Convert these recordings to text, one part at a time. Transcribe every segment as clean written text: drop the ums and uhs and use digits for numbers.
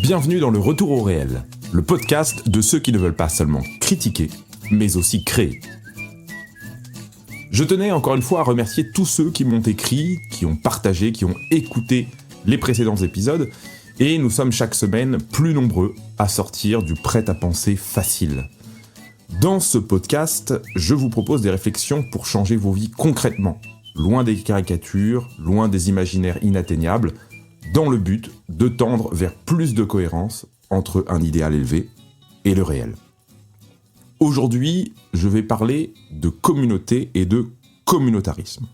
Bienvenue dans le Retour au réel, le podcast de ceux qui ne veulent pas seulement critiquer, mais aussi créer. Je tenais encore une fois à remercier tous ceux qui m'ont écrit, qui ont partagé, qui ont écouté les précédents épisodes, et nous sommes chaque semaine plus nombreux à sortir du prêt-à-penser facile. Dans ce podcast, je vous propose des réflexions pour changer vos vies concrètement, loin des caricatures, loin des imaginaires inatteignables, dans le but de tendre vers plus de cohérence entre un idéal élevé et le réel. Aujourd'hui, je vais parler de communauté et de communautarisme.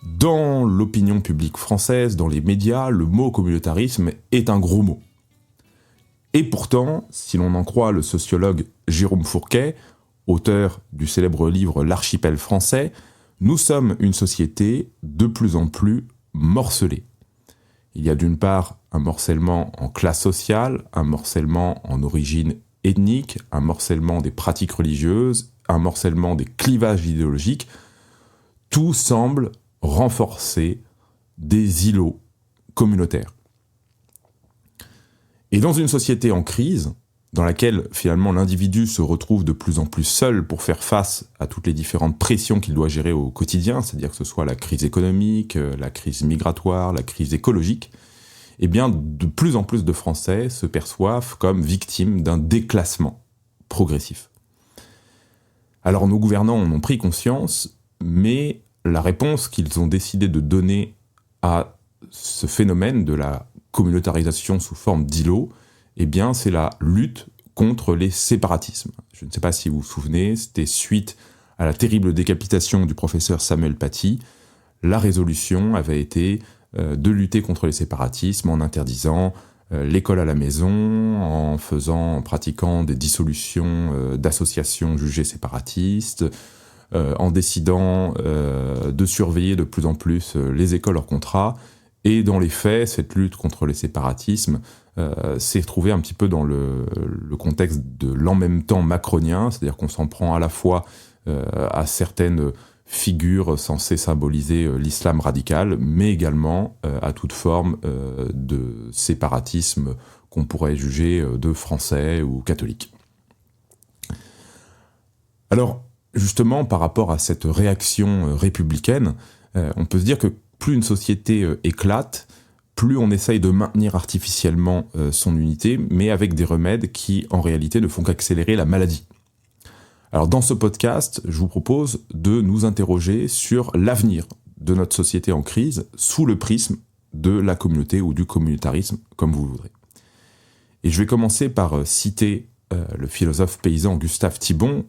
Dans l'opinion publique française, dans les médias, le mot communautarisme est un gros mot. Et pourtant, si l'on en croit le sociologue Jérôme Fourquet, auteur du célèbre livre L'Archipel français, nous sommes une société de plus en plus morcelée. Il y a d'une part un morcellement en classe sociale, un morcellement en origine ethnique, un morcellement des pratiques religieuses, un morcellement des clivages idéologiques. Tout semble renforcer des îlots communautaires. Et dans une société en crise, dans laquelle finalement l'individu se retrouve de plus en plus seul pour faire face à toutes les différentes pressions qu'il doit gérer au quotidien, c'est-à-dire que ce soit la crise économique, la crise migratoire, la crise écologique, eh bien de plus en plus de Français se perçoivent comme victimes d'un déclassement progressif. Alors nos gouvernants en ont pris conscience, mais la réponse qu'ils ont décidé de donner à ce phénomène de la communautarisation sous forme d'îlots, eh bien, c'est la lutte contre les séparatismes. Je ne sais pas si vous vous souvenez, c'était suite à la terrible décapitation du professeur Samuel Paty. La résolution avait été de lutter contre les séparatismes en interdisant l'école à la maison, en pratiquant des dissolutions d'associations jugées séparatistes, en décidant de surveiller de plus en plus les écoles hors contrat. Et dans les faits, cette lutte contre les séparatismes s'est retrouvée un petit peu dans le contexte de l'en même temps macronien, c'est-à-dire qu'on s'en prend à la fois à certaines figures censées symboliser l'islam radical, mais également à toute forme de séparatisme qu'on pourrait juger de français ou catholique. Alors, justement, par rapport à cette réaction républicaine, on peut se dire que plus une société éclate, plus on essaye de maintenir artificiellement son unité, mais avec des remèdes qui, en réalité, ne font qu'accélérer la maladie. Alors, dans ce podcast, je vous propose de nous interroger sur l'avenir de notre société en crise sous le prisme de la communauté ou du communautarisme, comme vous voudrez. Et je vais commencer par citer le philosophe paysan Gustave Thibon,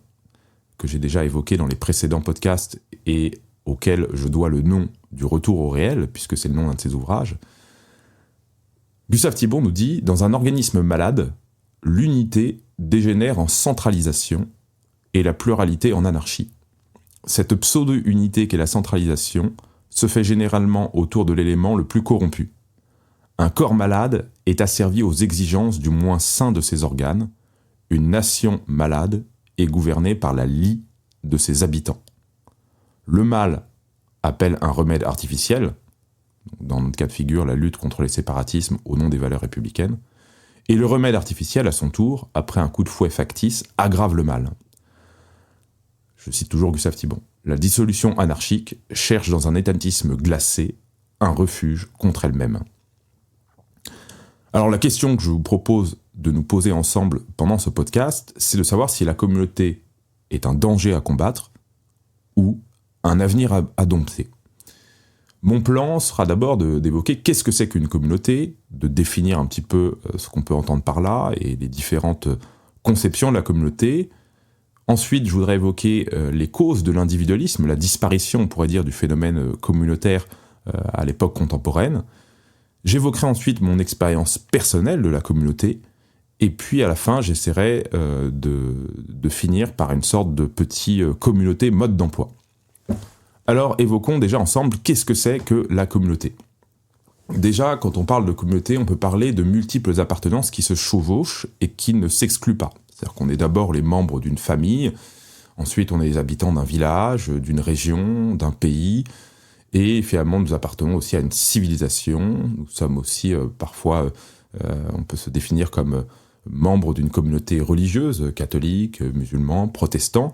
que j'ai déjà évoqué dans les précédents podcasts et auquel je dois le nom du Retour au réel, puisque c'est le nom d'un de ses ouvrages. Gustave Thibon nous dit « Dans un organisme malade, l'unité dégénère en centralisation et la pluralité en anarchie. Cette pseudo-unité qu'est la centralisation se fait généralement autour de l'élément le plus corrompu. Un corps malade est asservi aux exigences du moins sain de ses organes. Une nation malade est gouvernée par la lie de ses habitants. Le mal appelle un remède artificiel, dans notre cas de figure, la lutte contre les séparatismes au nom des valeurs républicaines, et le remède artificiel, à son tour, après un coup de fouet factice, aggrave le mal. Je cite toujours Gustave Thibon. La dissolution anarchique cherche dans un étatisme glacé un refuge contre elle-même. Alors la question que je vous propose de nous poser ensemble pendant ce podcast, c'est de savoir si la communauté est un danger à combattre ou un avenir à dompter. Mon plan sera d'abord d'évoquer qu'est-ce que c'est qu'une communauté, de définir un petit peu ce qu'on peut entendre par là et les différentes conceptions de la communauté. Ensuite, je voudrais évoquer les causes de l'individualisme, la disparition, on pourrait dire, du phénomène communautaire à l'époque contemporaine. J'évoquerai ensuite mon expérience personnelle de la communauté. Et puis, à la fin, j'essaierai de finir par une sorte de petit communauté mode d'emploi. Alors, évoquons déjà ensemble qu'est-ce que c'est que la communauté. Déjà, quand on parle de communauté, on peut parler de multiples appartenances qui se chevauchent et qui ne s'excluent pas. C'est-à-dire qu'on est d'abord les membres d'une famille, ensuite on est les habitants d'un village, d'une région, d'un pays, et finalement nous appartenons aussi à une civilisation. Nous sommes aussi parfois On peut se définir comme membre d'une communauté religieuse, catholique, musulman, protestant,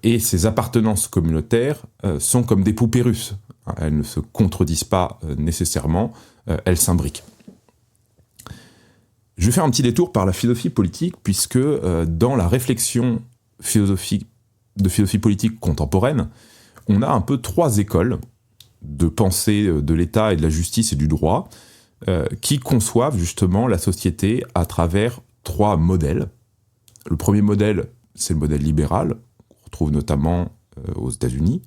et ces appartenances communautaires sont comme des poupées russes. Elles ne se contredisent pas nécessairement, elles s'imbriquent. Je vais faire un petit détour par la philosophie politique, puisque dans la réflexion de philosophie politique contemporaine, on a un peu 3 écoles de pensée de l'État et de la justice et du droit qui conçoivent justement la société à travers 3 modèles. Le premier modèle, c'est le modèle libéral, qu'on retrouve notamment aux États-Unis.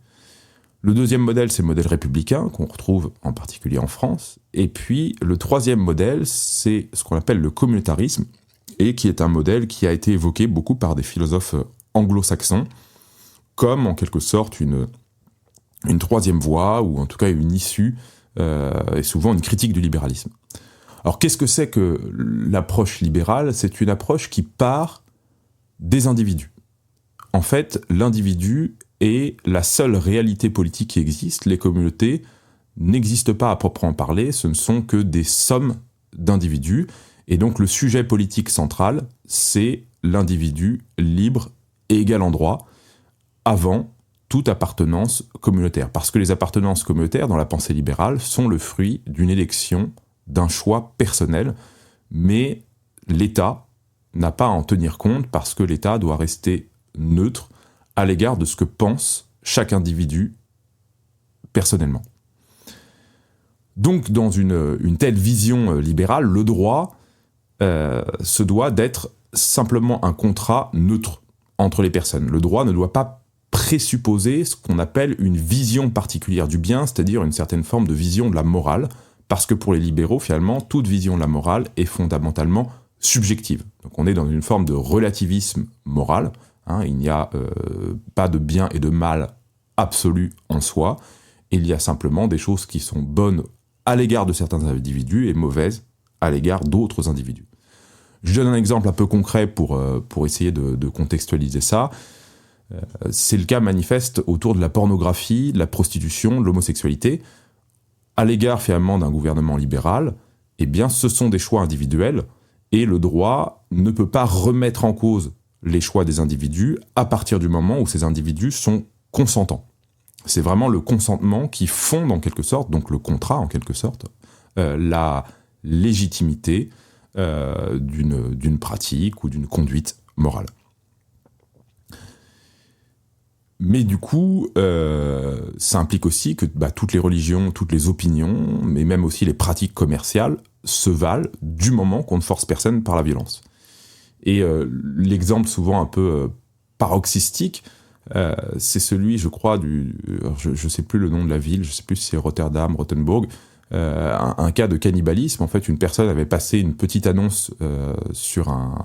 Le deuxième modèle, c'est le modèle républicain, qu'on retrouve en particulier en France. Et puis, le troisième modèle, c'est ce qu'on appelle le communautarisme, et qui est un modèle qui a été évoqué beaucoup par des philosophes anglo-saxons, comme en quelque sorte une troisième voie, ou en tout cas une issue, et souvent une critique du libéralisme. Alors, qu'est-ce que c'est que l'approche libérale ? C'est une approche qui part des individus. En fait, l'individu est la seule réalité politique qui existe. Les communautés n'existent pas à proprement parler, ce ne sont que des sommes d'individus. Et donc le sujet politique central, c'est l'individu libre et égal en droit, avant toute appartenance communautaire. Parce que les appartenances communautaires, dans la pensée libérale, sont le fruit d'une élection, d'un choix personnel, mais l'État n'a pas à en tenir compte parce que l'État doit rester neutre à l'égard de ce que pense chaque individu personnellement. Donc, dans une telle vision libérale, le droit se doit d'être simplement un contrat neutre entre les personnes. Le droit ne doit pas présupposer ce qu'on appelle une vision particulière du bien, c'est-à-dire une certaine forme de vision de la morale, parce que pour les libéraux, finalement, toute vision de la morale est fondamentalement subjective. Donc on est dans une forme de relativisme moral. Il n'y a pas de bien et de mal absolu en soi. Il y a simplement des choses qui sont bonnes à l'égard de certains individus et mauvaises à l'égard d'autres individus. Je donne un exemple un peu concret pour essayer de contextualiser ça. C'est le cas manifeste autour de la pornographie, de la prostitution, de l'homosexualité. À l'égard finalement d'un gouvernement libéral, eh bien ce sont des choix individuels et le droit ne peut pas remettre en cause les choix des individus à partir du moment où ces individus sont consentants. C'est vraiment le consentement qui fonde en quelque sorte, donc le contrat en quelque sorte, la légitimité d'une pratique ou d'une conduite morale. Mais du coup, ça implique aussi que toutes les religions, toutes les opinions, mais même aussi les pratiques commerciales se valent du moment qu'on ne force personne par la violence. Et l'exemple souvent un peu paroxystique, c'est celui, je crois, je ne sais plus le nom de la ville, je ne sais plus si c'est Rotterdam, Rothenburg, un cas de cannibalisme. En fait, une personne avait passé une petite annonce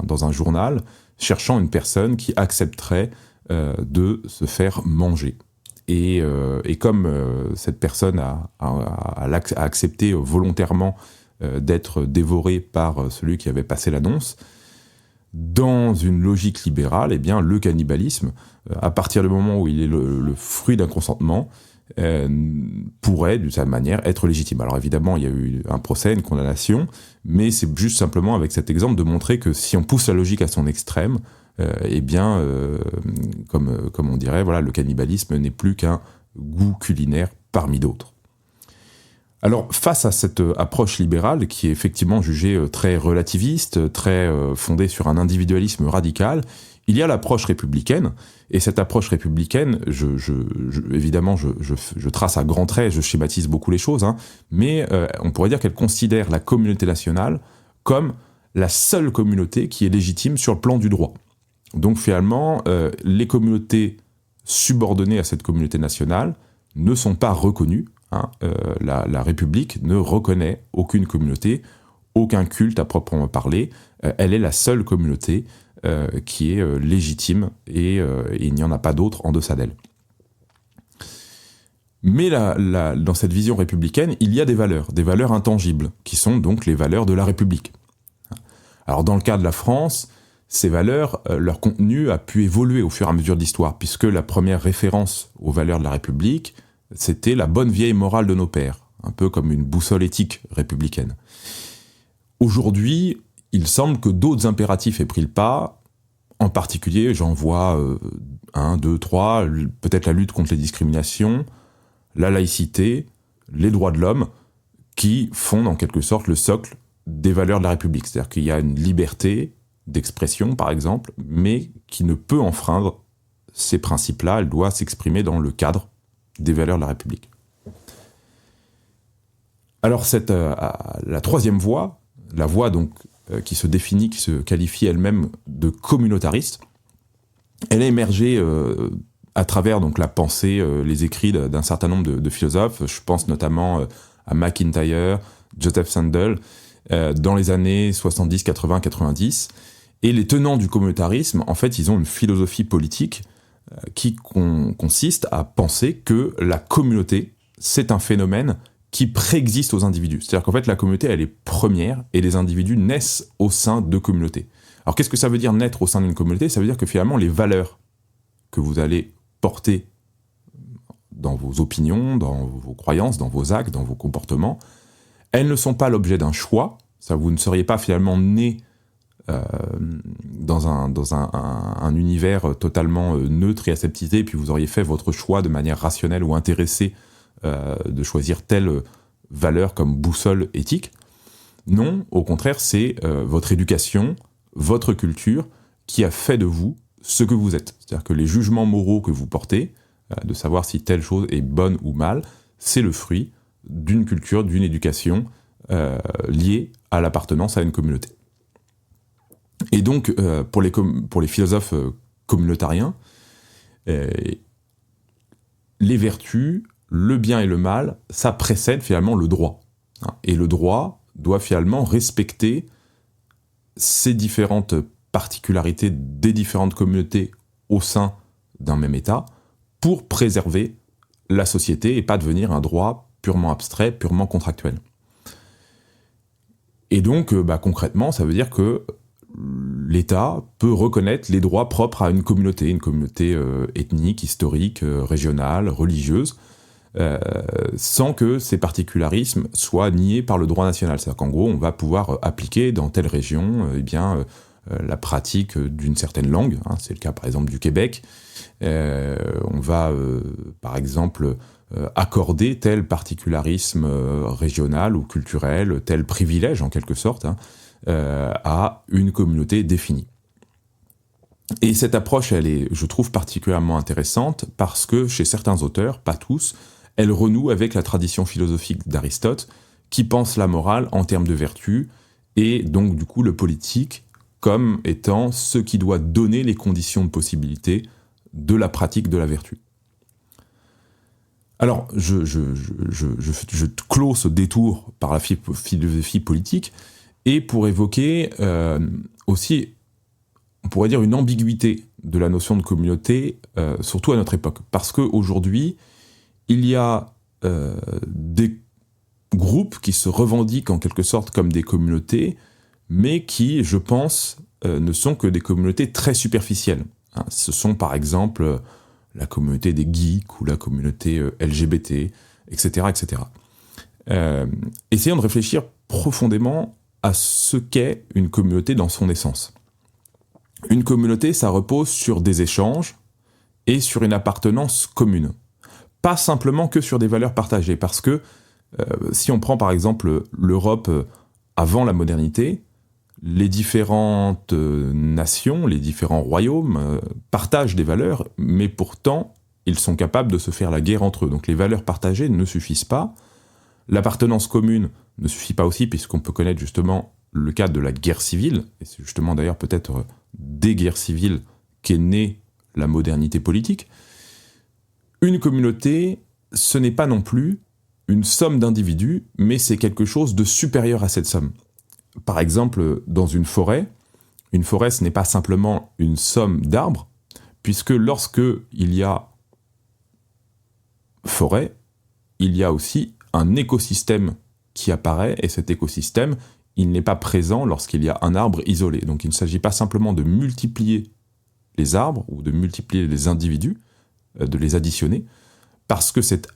dans un journal cherchant une personne qui accepterait de se faire manger. Et comme cette personne a accepté volontairement d'être dévorée par celui qui avait passé l'annonce, dans une logique libérale, eh bien, le cannibalisme, à partir du moment où il est le fruit d'un consentement, pourrait, d'une certaine manière, être légitime. Alors évidemment, il y a eu un procès, une condamnation, mais c'est juste simplement avec cet exemple de montrer que si on pousse la logique à son extrême, eh bien, comme on dirait, voilà, le cannibalisme n'est plus qu'un goût culinaire parmi d'autres. Alors, face à cette approche libérale, qui est effectivement jugée très relativiste, très fondée sur un individualisme radical, il y a l'approche républicaine, et cette approche républicaine, évidemment, je trace à grands traits, je schématise beaucoup les choses, mais on pourrait dire qu'elle considère la communauté nationale comme la seule communauté qui est légitime sur le plan du droit. Donc finalement, les communautés subordonnées à cette communauté nationale ne sont pas reconnues. La République ne reconnaît aucune communauté, aucun culte à proprement parler. Elle est la seule communauté qui est légitime et il n'y en a pas d'autre en deçà d'elle. Mais dans cette vision républicaine, il y a des valeurs intangibles, qui sont donc les valeurs de la République. Alors dans le cas de la France, ces valeurs, leur contenu a pu évoluer au fur et à mesure de l'histoire, puisque la première référence aux valeurs de la République, c'était la bonne vieille morale de nos pères, un peu comme une boussole éthique républicaine. Aujourd'hui, il semble que d'autres impératifs aient pris le pas. En particulier, j'en vois 1, 2, 3, peut-être la lutte contre les discriminations, la laïcité, les droits de l'homme, qui font en quelque sorte le socle des valeurs de la République. C'est-à-dire qu'il y a une liberté d'expression, par exemple, mais qui ne peut enfreindre ces principes-là. Elle doit s'exprimer dans le cadre des valeurs de la République. Alors la troisième voie, la voie donc qui se définit, qui se qualifie elle-même de communautariste, elle a émergé à travers donc la pensée, les écrits d'un certain nombre de philosophes. Je pense notamment à MacIntyre, Joseph Sandel, dans les années 70, 80, 90. Et les tenants du communautarisme, en fait, ils ont une philosophie politique qui consiste à penser que la communauté, c'est un phénomène qui préexiste aux individus. C'est-à-dire qu'en fait, la communauté, elle est première et les individus naissent au sein de communautés. Alors, qu'est-ce que ça veut dire naître au sein d'une communauté ? Ça veut dire que finalement, les valeurs que vous allez porter dans vos opinions, dans vos croyances, dans vos actes, dans vos comportements, elles ne sont pas l'objet d'un choix. Ça, vous ne seriez pas finalement né dans un univers totalement neutre et aseptisé, et puis vous auriez fait votre choix de manière rationnelle ou intéressée de choisir telle valeur comme boussole éthique. Non, au contraire, c'est votre éducation, votre culture qui a fait de vous ce que vous êtes. C'est-à-dire que les jugements moraux que vous portez, de savoir si telle chose est bonne ou mal, c'est le fruit d'une culture, d'une éducation liée à l'appartenance à une communauté. Et donc, pour les philosophes communautariens, les vertus, le bien et le mal, ça précède finalement le droit. Et le droit doit finalement respecter ces différentes particularités des différentes communautés au sein d'un même État pour préserver la société et pas devenir un droit purement abstrait, purement contractuel. Et donc, concrètement, ça veut dire que l'État peut reconnaître les droits propres à une communauté ethnique, historique, régionale, religieuse, sans que ces particularismes soient niés par le droit national. C'est-à-dire qu'en gros, on va pouvoir appliquer dans telle région la pratique d'une certaine langue. C'est le cas par exemple du Québec. On va par exemple accorder tel particularisme régional ou culturel, tel privilège en quelque sorte, à une communauté définie. Et cette approche, elle est, je trouve, particulièrement intéressante parce que chez certains auteurs, pas tous, elle renoue avec la tradition philosophique d'Aristote qui pense la morale en termes de vertu et donc du coup le politique comme étant ce qui doit donner les conditions de possibilité de la pratique de la vertu. Alors, je clôt ce détour par la philosophie politique et pour évoquer aussi, on pourrait dire, une ambiguïté de la notion de communauté, surtout à notre époque. Parce qu'aujourd'hui, il y a des groupes qui se revendiquent en quelque sorte comme des communautés, mais qui, je pense, ne sont que des communautés très superficielles. Ce sont par exemple la communauté des geeks ou la communauté LGBT, etc. etc. Essayons de réfléchir profondément à ce qu'est une communauté dans son essence. Une communauté, ça repose sur des échanges et sur une appartenance commune. Pas simplement que sur des valeurs partagées, parce que si on prend par exemple l'Europe avant la modernité, les différentes nations, les différents royaumes partagent des valeurs, mais pourtant ils sont capables de se faire la guerre entre eux. Donc les valeurs partagées ne suffisent pas. L'appartenance commune ne suffit pas aussi, puisqu'on peut connaître justement le cas de la guerre civile, et c'est justement d'ailleurs peut-être des guerres civiles qu'est née la modernité politique. Une communauté, ce n'est pas non plus une somme d'individus, mais c'est quelque chose de supérieur à cette somme. Par exemple, dans une forêt, ce n'est pas simplement une somme d'arbres, puisque lorsque il y a forêt, il y a aussi un écosystème qui apparaît, et cet écosystème, il n'est pas présent lorsqu'il y a un arbre isolé. Donc il ne s'agit pas simplement de multiplier les arbres, ou de multiplier les individus, de les additionner, parce que cette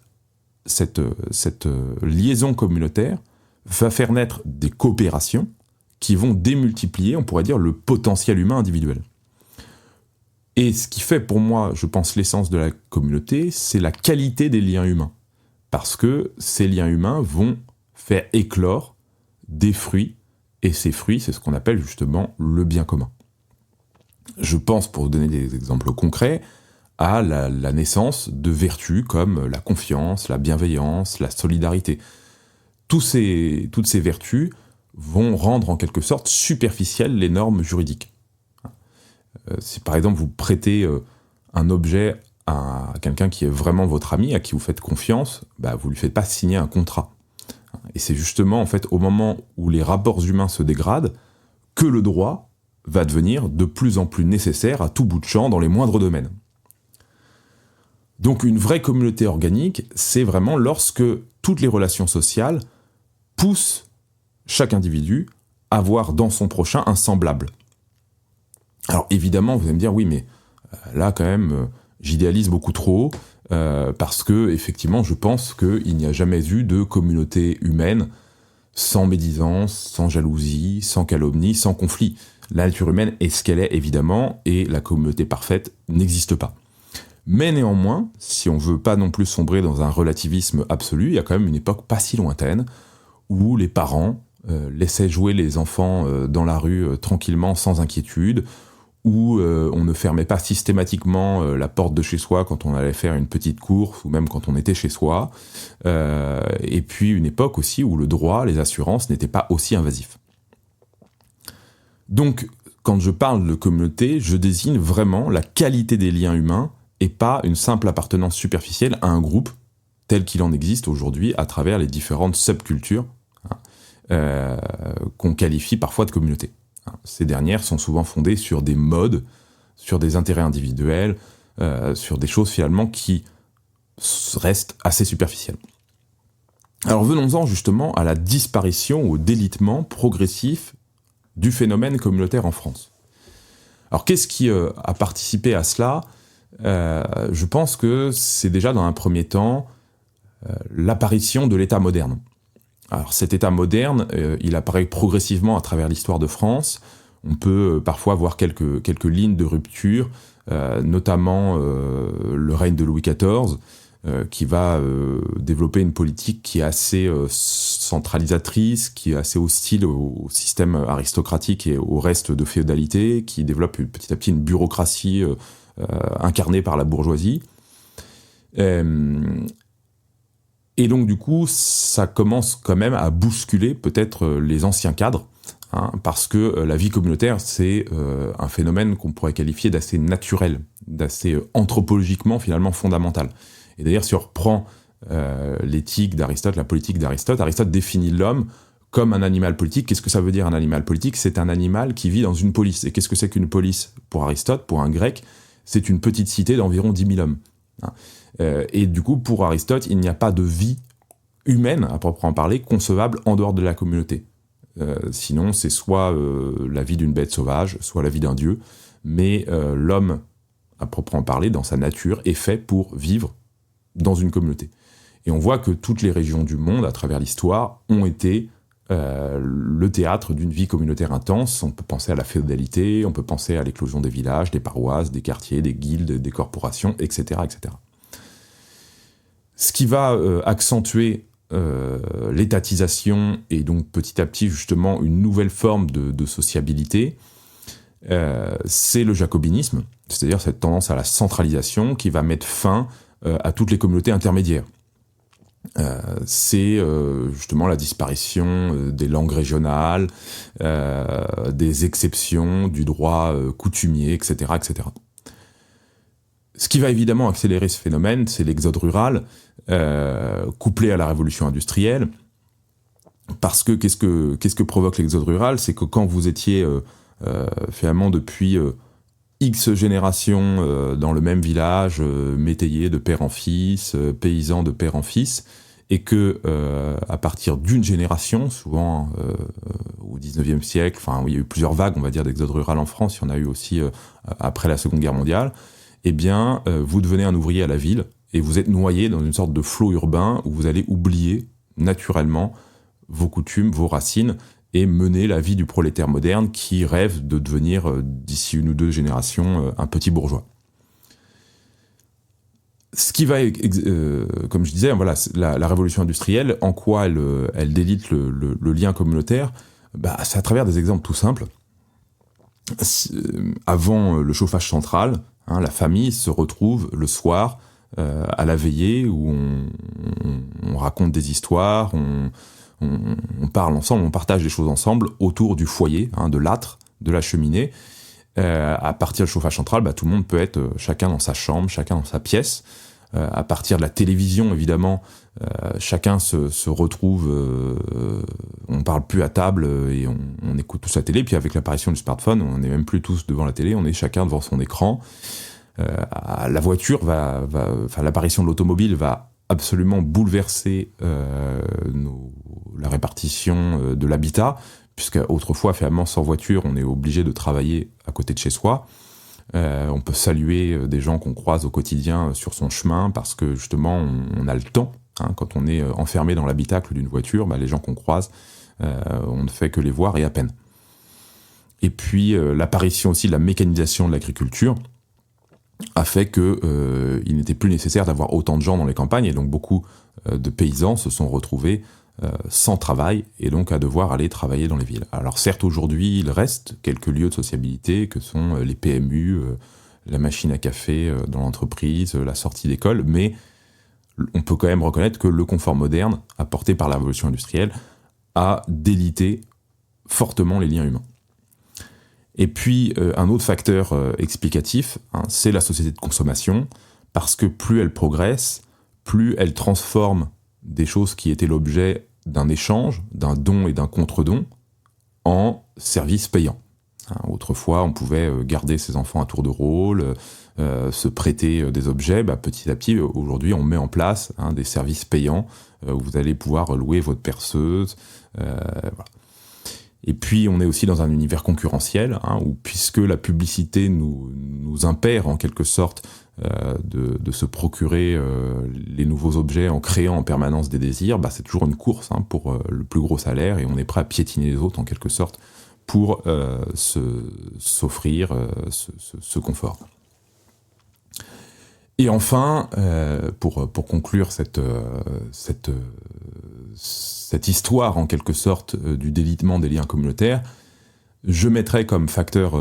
liaison communautaire va faire naître des coopérations, qui vont démultiplier, on pourrait dire, le potentiel humain individuel. Et ce qui fait pour moi, je pense, l'essence de la communauté, c'est la qualité des liens humains. Parce que ces liens humains vont faire éclore des fruits, et ces fruits, c'est ce qu'on appelle justement le bien commun. Je pense, pour vous donner des exemples concrets, à la naissance de vertus comme la confiance, la bienveillance, la solidarité. Toutes ces vertus vont rendre en quelque sorte superficielles les normes juridiques. Si par exemple vous prêtez un objet à quelqu'un qui est vraiment votre ami, à qui vous faites confiance, vous lui faites pas signer un contrat. Et c'est justement en fait au moment où les rapports humains se dégradent que le droit va devenir de plus en plus nécessaire à tout bout de champ dans les moindres domaines. Donc une vraie communauté organique, c'est vraiment lorsque toutes les relations sociales poussent chaque individu à voir dans son prochain un semblable. Alors évidemment, vous allez me dire, oui, mais là quand même, j'idéalise beaucoup trop, parce que effectivement, je pense qu'il n'y a jamais eu de communauté humaine sans médisance, sans jalousie, sans calomnie, sans conflit. La nature humaine est ce qu'elle est, évidemment, et la communauté parfaite n'existe pas. Mais néanmoins, si on veut pas non plus sombrer dans un relativisme absolu, il y a quand même une époque pas si lointaine où les parents laissaient jouer les enfants dans la rue tranquillement, sans inquiétude, où on ne fermait pas systématiquement la porte de chez soi quand on allait faire une petite course, ou même quand on était chez soi. Et puis une époque aussi où le droit, les assurances n'étaient pas aussi invasifs. Donc, quand je parle de communauté, je désigne vraiment la qualité des liens humains et pas une simple appartenance superficielle à un groupe tel qu'il en existe aujourd'hui à travers les différentes subcultures qu'on qualifie parfois de communauté. Ces dernières sont souvent fondées sur des modes, sur des intérêts individuels, sur des choses finalement qui restent assez superficielles. Alors venons-en justement à la disparition, au délitement progressif du phénomène communautaire en France. Alors qu'est-ce qui a participé à cela ? Je pense que c'est déjà dans un premier temps l'apparition de l'État moderne. Alors cet État moderne, il apparaît progressivement à travers l'histoire de France. On peut parfois voir quelques lignes de rupture, notamment le règne de Louis XIV, qui va développer une politique qui est assez centralisatrice, qui est assez hostile au système aristocratique et au reste de féodalité, qui développe petit à petit une bureaucratie incarnée par la bourgeoisie. Et donc du coup, ça commence quand même à bousculer peut-être les anciens cadres, parce que la vie communautaire, c'est un phénomène qu'on pourrait qualifier d'assez naturel, d'assez anthropologiquement finalement fondamental. Et d'ailleurs, si on reprend l'éthique d'Aristote, la politique d'Aristote, Aristote définit l'homme comme un animal politique. Qu'est-ce que ça veut dire un animal politique ? C'est un animal qui vit dans une polis. Et qu'est-ce que c'est qu'une polis ? Pour Aristote, pour un grec, c'est une petite cité d'environ 10 000 hommes. Et du coup, pour Aristote, il n'y a pas de vie humaine, à proprement parler, concevable en dehors de la communauté. Sinon, c'est soit la vie d'une bête sauvage, soit la vie d'un dieu, mais l'homme, à proprement parler, dans sa nature, est fait pour vivre dans une communauté. Et on voit que toutes les régions du monde, à travers l'histoire, ont été le théâtre d'une vie communautaire intense. On peut penser à la féodalité, on peut penser à l'éclosion des villages, des paroisses, des quartiers, des guildes, des corporations, etc. etc. Ce qui va accentuer l'étatisation et donc petit à petit justement une nouvelle forme de sociabilité, c'est le jacobinisme, c'est-à-dire cette tendance à la centralisation qui va mettre fin à toutes les communautés intermédiaires. C'est justement la disparition des langues régionales, des exceptions, du droit coutumier, etc., etc. Ce qui va évidemment accélérer ce phénomène, c'est l'exode rural, couplé à la révolution industrielle, parce que qu'est-ce que provoque l'exode rural ? C'est que quand vous étiez finalement depuis X générations dans le même village, métayer de père en fils, paysan de père en fils, et que à partir d'une génération, souvent au 19e siècle, enfin il y a eu plusieurs vagues, on va dire, d'exode rural en France, il y en a eu aussi après la Seconde Guerre mondiale, eh bien vous devenez un ouvrier à la ville, et vous êtes noyé dans une sorte de flot urbain où vous allez oublier naturellement vos coutumes, vos racines, et mener la vie du prolétaire moderne qui rêve de devenir, d'ici 1 ou 2 générations, un petit bourgeois. Ce qui va, comme je disais, voilà, la révolution industrielle, en quoi elle délite le lien communautaire, c'est à travers des exemples tout simples. Avant le chauffage central, la famille se retrouve le soir à la veillée où on raconte des histoires, on parle ensemble, on partage des choses ensemble autour du foyer, de l'âtre, de la cheminée. À partir du chauffage central, tout le monde peut être chacun dans sa chambre, chacun dans sa pièce. À partir de la télévision, évidemment, chacun se retrouve, on parle plus à table et on écoute tous la télé. Puis avec l'apparition du smartphone, on n'est même plus tous devant la télé, on est chacun devant son écran. La voiture l'apparition de l'automobile va absolument bouleverser la répartition de l'habitat, puisque autrefois, finalement, sans voiture, on est obligé de travailler à côté de chez soi. On peut saluer des gens qu'on croise au quotidien sur son chemin parce que justement on a le temps. Quand on est enfermé dans l'habitacle d'une voiture, les gens qu'on croise, on ne fait que les voir et à peine. Et puis l'apparition aussi de la mécanisation de l'agriculture a fait que il n'était plus nécessaire d'avoir autant de gens dans les campagnes et donc beaucoup de paysans se sont retrouvés sans travail et donc à devoir aller travailler dans les villes. Alors certes, aujourd'hui, il reste quelques lieux de sociabilité que sont les PMU, la machine à café dans l'entreprise, la sortie d'école, mais on peut quand même reconnaître que le confort moderne, apporté par la révolution industrielle, a délité fortement les liens humains. Et puis, un autre facteur explicatif, c'est la société de consommation, parce que plus elle progresse, plus elle transforme des choses qui étaient l'objet d'un échange, d'un don et d'un contre-don, en services payants. Autrefois, on pouvait garder ses enfants à tour de rôle, se prêter des objets. Petit à petit, aujourd'hui, on met en place des services payants où vous allez pouvoir louer votre perceuse. Voilà. Et puis, on est aussi dans un univers concurrentiel, où puisque la publicité nous impère en quelque sorte de se procurer les nouveaux objets en créant en permanence des désirs, c'est toujours une course pour le plus gros salaire et on est prêt à piétiner les autres en quelque sorte pour s'offrir ce confort. Et enfin, pour conclure cette histoire en quelque sorte du délitement des liens communautaires, je mettrais comme facteur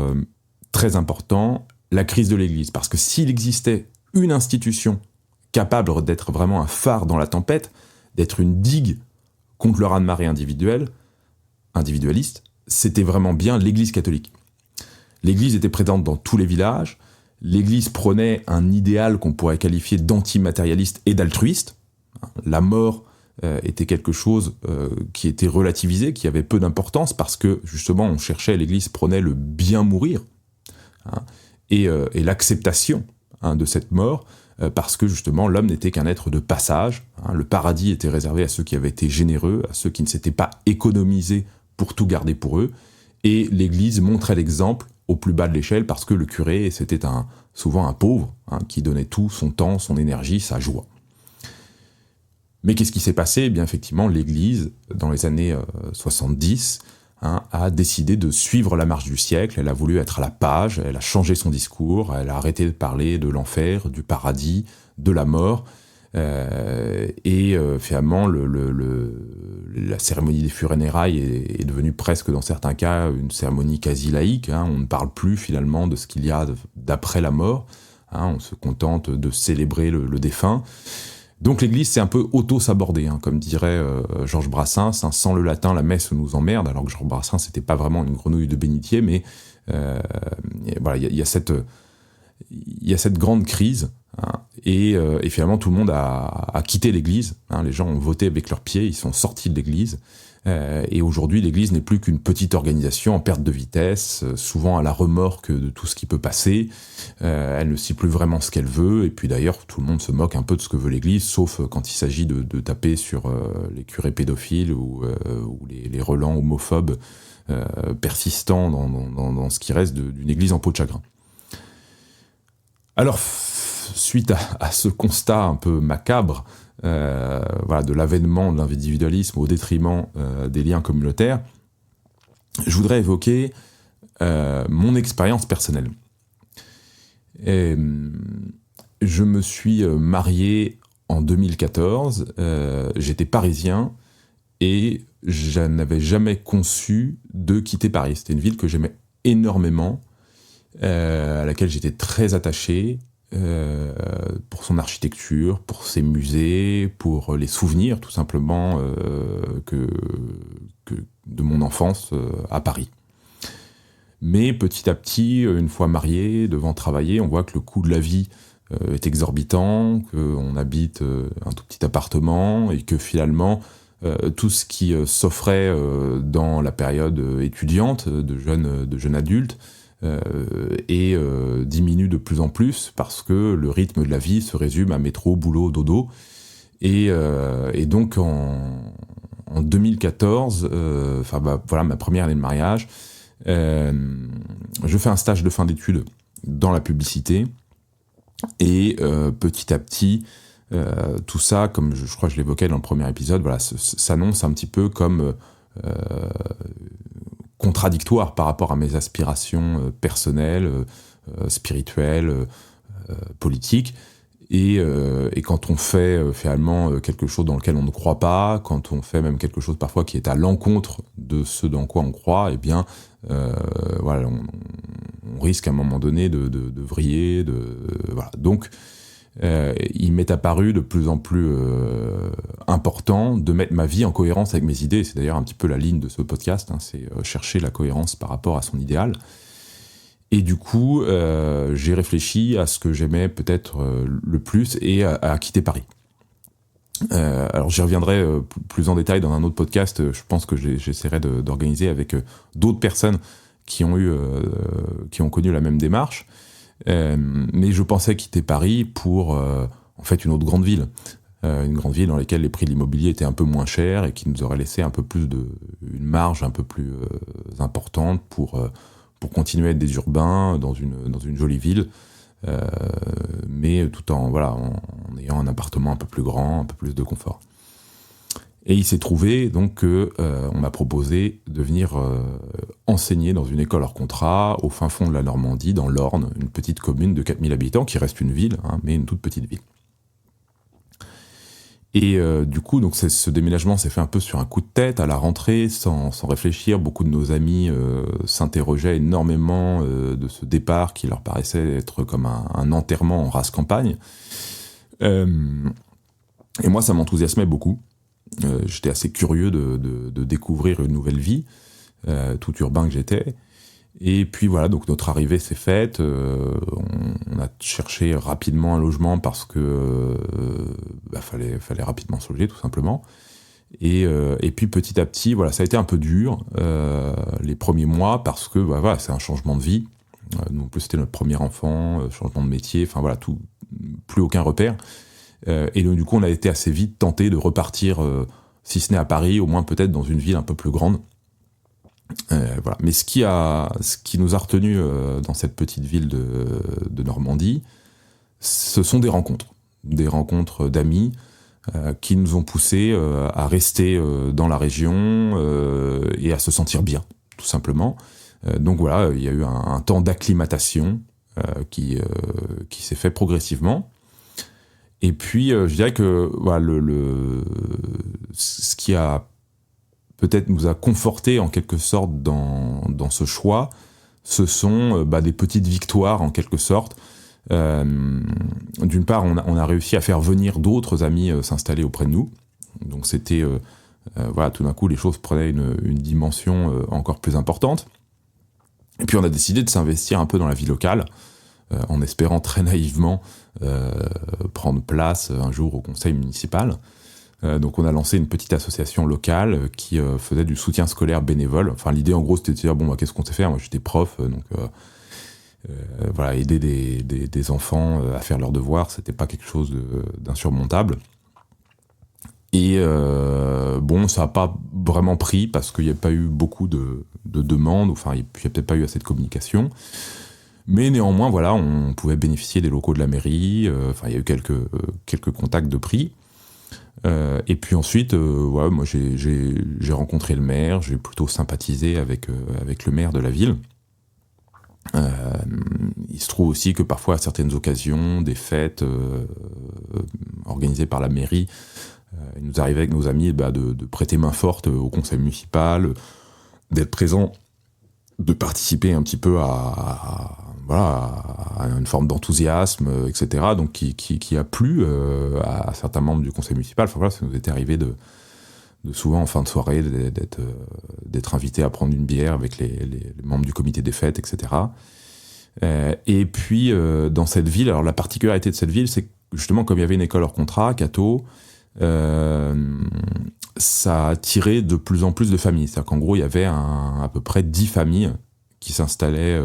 très important la crise de l'Église. Parce que s'il existait une institution capable d'être vraiment un phare dans la tempête, d'être une digue contre le raz-de-marée individualiste, c'était vraiment bien l'Église catholique. L'Église était présente dans tous les villages, l'Église prônait un idéal qu'on pourrait qualifier d'antimatérialiste et d'altruiste. La mort était quelque chose qui était relativisé, qui avait peu d'importance, parce que justement l'Église prônait le bien mourir, et l'acceptation de cette mort, parce que justement l'homme n'était qu'un être de passage. Le paradis était réservé à ceux qui avaient été généreux, à ceux qui ne s'étaient pas économisés pour tout garder pour eux, et l'Église montrait l'exemple au plus bas de l'échelle, parce que le curé, c'était souvent un pauvre, qui donnait tout, son temps, son énergie, sa joie. Mais qu'est-ce qui s'est passé ? Eh bien, effectivement, l'Église, dans les années 70, a décidé de suivre la marche du siècle. Elle a voulu être à la page, elle a changé son discours, elle a arrêté de parler de l'enfer, du paradis, de la mort. Finalement, la cérémonie des funérailles est devenue presque, dans certains cas, une cérémonie quasi laïque. On ne parle plus finalement de ce qu'il y a d'après la mort. On se contente de célébrer le défunt. Donc l'Église s'est un peu auto-sabordée, comme dirait Georges Brassens. Sans le latin, la messe nous emmerde. Alors que Georges Brassens, c'était pas vraiment une grenouille de bénitier, mais voilà, il y a cette grande crise. Et finalement, tout le monde a quitté l'Église. Les gens ont voté avec leurs pieds, ils sont sortis de l'Église. Et aujourd'hui, l'Église n'est plus qu'une petite organisation en perte de vitesse, souvent à la remorque de tout ce qui peut passer. Elle ne sait plus vraiment ce qu'elle veut. Et puis d'ailleurs, tout le monde se moque un peu de ce que veut l'Église, sauf quand il s'agit de taper sur les curés pédophiles ou les relents homophobes persistants dans ce qui reste d'une Église en peau de chagrin. Alors, suite à ce constat un peu macabre de l'avènement de l'individualisme au détriment des liens communautaires, je voudrais évoquer mon expérience personnelle. Et, je me suis marié en 2014, j'étais parisien et je n'avais jamais conçu de quitter Paris. C'était une ville que j'aimais énormément, à laquelle j'étais très attaché, pour son architecture, pour ses musées, pour les souvenirs tout simplement que de mon enfance à Paris. Mais petit à petit, une fois marié, devant travailler, on voit que le coût de la vie est exorbitant, qu'on habite un tout petit appartement et que finalement, tout ce qui s'offrait dans la période étudiante de jeunes adultes diminue de plus en plus parce que le rythme de la vie se résume à métro, boulot, dodo. Et donc en 2014, voilà ma première année de mariage, je fais un stage de fin d'études dans la publicité et petit à petit tout ça, comme je crois que je l'évoquais dans le premier épisode, voilà, s'annonce un petit peu comme contradictoire par rapport à mes aspirations personnelles, spirituelles, politiques. Et quand on fait finalement quelque chose dans lequel on ne croit pas, quand on fait même quelque chose parfois qui est à l'encontre de ce dans quoi on croit, eh bien, voilà, on risque à un moment donné de vriller, voilà. Donc, il m'est apparu de plus en plus important de mettre ma vie en cohérence avec mes idées. C'est d'ailleurs un petit peu la ligne de ce podcast, hein, c'est chercher la cohérence par rapport à son idéal. Et du coup, j'ai réfléchi à ce que j'aimais peut-être le plus et à quitter Paris. Alors j'y reviendrai plus en détail dans un autre podcast. Je pense que j'essaierai d'organiser avec d'autres personnes qui ont connu la même démarche. Mais je pensais quitter Paris pour en fait une autre grande ville. Une grande ville dans laquelle les prix de l'immobilier étaient un peu moins chers et qui nous aurait laissé un peu plus une marge un peu plus importante pour continuer à être des urbains dans une jolie ville, mais tout en ayant un appartement un peu plus grand, un peu plus de confort. Et il s'est trouvé donc que on m'a proposé de venir enseigner dans une école hors contrat au fin fond de la Normandie, dans l'Orne, une petite commune de 4000 habitants qui reste une ville, hein, mais une toute petite ville. Et du coup, donc ce déménagement s'est fait un peu sur un coup de tête, à la rentrée, sans réfléchir. Beaucoup de nos amis s'interrogeaient énormément de ce départ qui leur paraissait être comme un enterrement en race campagne. Et moi, ça m'enthousiasmait beaucoup. J'étais assez curieux de découvrir une nouvelle vie, tout urbain que j'étais. Et puis voilà, donc notre arrivée s'est faite. On a cherché rapidement un logement parce que fallait rapidement se loger, tout simplement. Et puis petit à petit, voilà, ça a été un peu dur les premiers mois parce que voilà, c'est un changement de vie. Nous, en plus, c'était notre premier enfant, changement de métier, enfin voilà, plus aucun repère. Et donc, du coup, on a été assez vite tenté de repartir, si ce n'est à Paris, au moins peut-être dans une ville un peu plus grande. Voilà. Mais ce qui nous a retenus dans cette petite ville de Normandie, ce sont des rencontres d'amis qui nous ont poussés à rester dans la région et à se sentir bien, tout simplement. Donc voilà, il y a eu un temps d'acclimatation qui s'est fait progressivement. Et puis, je dirais que voilà, ce qui a peut-être nous a conforté en quelque sorte dans ce choix, ce sont des petites victoires en quelque sorte. D'une part, on a réussi à faire venir d'autres amis s'installer auprès de nous. Donc c'était, voilà, tout d'un coup, les choses prenaient une dimension encore plus importante. Et puis on a décidé de s'investir un peu dans la vie locale, en espérant très naïvement prendre place un jour au conseil municipal. Donc on a lancé une petite association locale qui faisait du soutien scolaire bénévole. Enfin l'idée en gros c'était de dire qu'est-ce qu'on sait faire. Moi j'étais prof, donc voilà, aider des enfants à faire leurs devoirs, c'était pas quelque chose d'insurmontable. Et ça n'a pas vraiment pris parce qu'il n'y a pas eu beaucoup de demandes, enfin il n'y a peut-être pas eu assez de communication. Mais néanmoins, voilà, on pouvait bénéficier des locaux de la mairie. Il y a eu quelques contacts de prix. Et puis ensuite, ouais, moi j'ai rencontré le maire, j'ai plutôt sympathisé avec le maire de la ville. Il se trouve aussi que parfois, à certaines occasions, des fêtes organisées par la mairie, il nous arrivait avec nos amis de prêter main forte au conseil municipal, d'être présent, de participer un petit peu voilà, à une forme d'enthousiasme, etc. Donc qui a plu à certains membres du conseil municipal. Enfin voilà, ça nous était arrivé de souvent en fin de soirée d'être invité à prendre une bière avec les membres du comité des fêtes, etc. Et puis dans cette ville, alors la particularité de cette ville, c'est que justement comme il y avait une école hors contrat, Cateau, ça a attiré de plus en plus de familles. C'est-à-dire qu'en gros, il y avait à peu près 10 familles qui s'installaient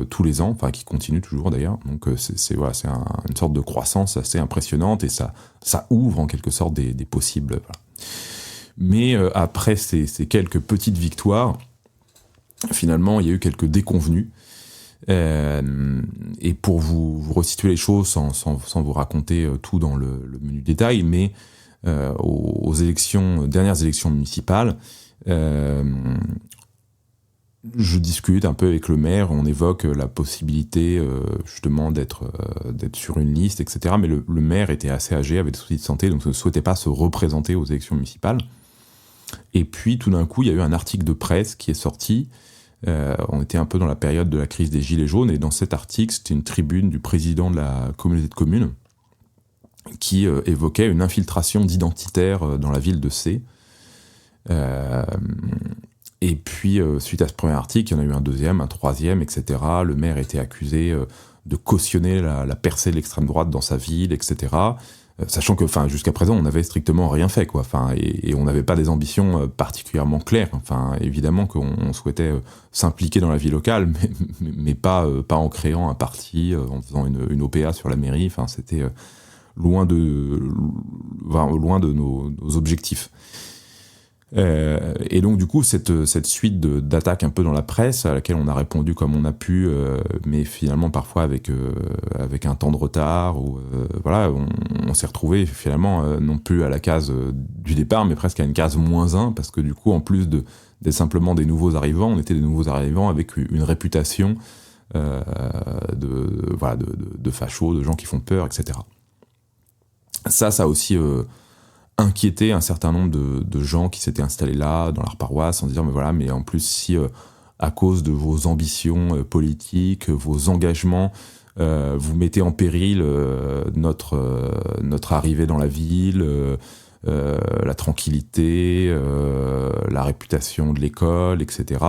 tous les ans, enfin qui continuent toujours d'ailleurs. Donc c'est une sorte de croissance assez impressionnante et ça ouvre en quelque sorte des possibles. Voilà. Mais après ces quelques petites victoires, finalement, il y a eu quelques déconvenues. Et pour vous resituer les choses sans vous raconter tout dans le menu détail, mais aux dernières élections municipales, je discute un peu avec le maire, on évoque la possibilité justement d'être sur une liste, etc. Mais le maire était assez âgé, avait des soucis de santé, donc ne souhaitait pas se représenter aux élections municipales. Et puis tout d'un coup, il y a eu un article de presse qui est sorti. On était un peu dans la période de la crise des Gilets jaunes, et dans cet article, c'était une tribune du président de la communauté de communes qui évoquait une infiltration d'identitaires dans la ville de C. Et puis, suite à ce premier article, il y en a eu un deuxième, un troisième, etc. Le maire était accusé de cautionner la percée de l'extrême droite dans sa ville, etc. Sachant que, jusqu'à présent, on n'avait strictement rien fait, quoi. Et on n'avait pas des ambitions particulièrement claires. Évidemment qu'on souhaitait s'impliquer dans la vie locale, mais pas en créant un parti, en faisant une OPA sur la mairie. C'était loin de nos objectifs. Et donc du coup cette suite d'attaques un peu dans la presse à laquelle on a répondu comme on a pu, mais finalement parfois avec un temps de retard, ou voilà, on s'est retrouvé finalement non plus à la case du départ, mais presque à une case -1, parce que du coup en plus d'être simplement des nouveaux arrivants, on était des nouveaux arrivants avec une réputation de fachos, de gens qui font peur, etc. Ça a aussi inquiéter un certain nombre de gens qui s'étaient installés là, dans leur paroisse, en disant mais en plus si à cause de vos ambitions politiques, vos engagements, vous mettez en péril notre arrivée dans la ville, la tranquillité, la réputation de l'école, etc.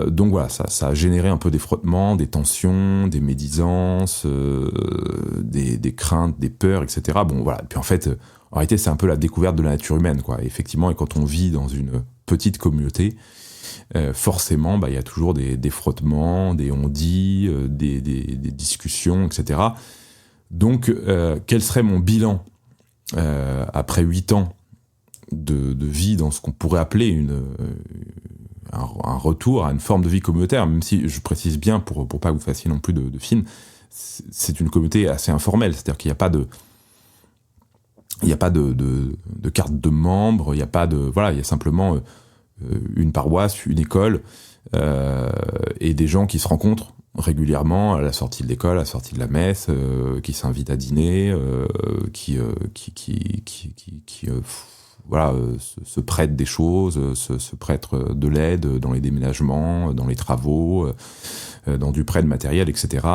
Donc voilà, ça a généré un peu des frottements, des tensions, des médisances, des craintes, des peurs, etc. Bon voilà, puis en fait, en réalité, c'est un peu la découverte de la nature humaine, quoi. Et effectivement, et quand on vit dans une petite communauté, forcément, il y a toujours des frottements, des on-dit, des discussions, etc. Donc, quel serait mon bilan après 8 ans de vie dans ce qu'on pourrait appeler un retour à une forme de vie communautaire, même si je précise bien, pour pas que vous fassiez non plus de film, c'est une communauté assez informelle, c'est-à-dire qu'il n'y a pas de carte de membre, il y a simplement une paroisse, une école, et des gens qui se rencontrent régulièrement à la sortie de l'école, à la sortie de la messe, qui s'invitent à dîner, qui se prêtent des choses, se prêtent de l'aide dans les déménagements, dans les travaux, dans du prêt de matériel, etc.